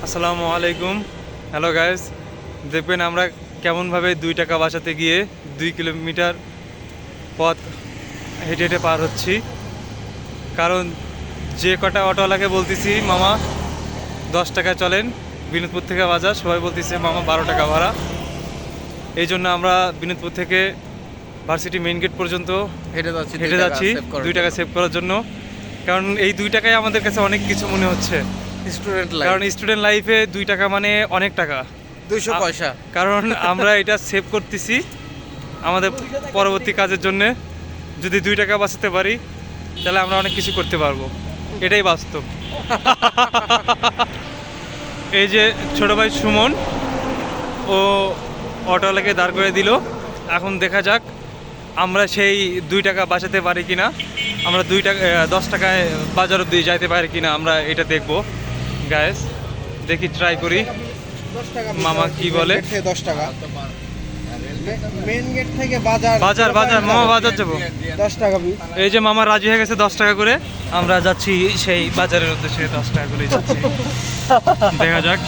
আসসালামু আলাইকুম। Hello guys, দেখবেন আমরা কেমনভাবে 2 টাকা বাঁচাতে গিয়ে 2 কিলোমিটার পথ হেঁটে হেঁটে পার হচ্ছি। কারণ যে কটা অটোওয়ালাকে বলতেছি মামা 10 টাকায় চলেন বিনোদপুর থেকে বাজার, সবাই বলতেছে মামা 12 টাকা ভাড়া। এই জন্য আমরা বিনোদপুর থেকে ভার্সিটি মেইন গেট পর্যন্ত হেঁটে যাচ্ছি 2 টাকা সেভ করার জন্য। কারণ এই 2 টাকায় আমাদের কাছে অনেক কিছু মনে হচ্ছে। কারণ স্টুডেন্ট লাইফে 2 টাকা মানে অনেক টাকা, 200 পয়সা। কারণ আমরা এটা সেভ করতেছি আমাদের পরবর্তী কাজের জন্য। যদি 2 টাকা বাঁচাতে পারি তাহলে আমরা অনেক কিছু করতে পারবো, এটাই বাস্তব। এই যে ছোট ভাই সুমন, ও অটোওয়ালাকে দাঁড় করে দিল। এখন দেখা যাক আমরা সেই 2 টাকা বাঁচাতে পারি কিনা, আমরা 2 টাকা 10 টাকায় বাজার অব্দি যাইতে পারি কিনা, আমরা এটা দেখবো গাইস। দেখি, ট্রাই করি। 10 টাকা মামা কি বলে? 10 টাকা মেইন গেট থেকে বাজার বাজার বাজার মামা বাজার যাবো। 10 টাকা পিস। এই যে মামা রাজি হয়ে গেছে 10 টাকা করে। আমরা যাচ্ছি সেই বাজারের উদ্দেশ্যে, 10 টাকা করে যাচ্ছি। দেখা যাক।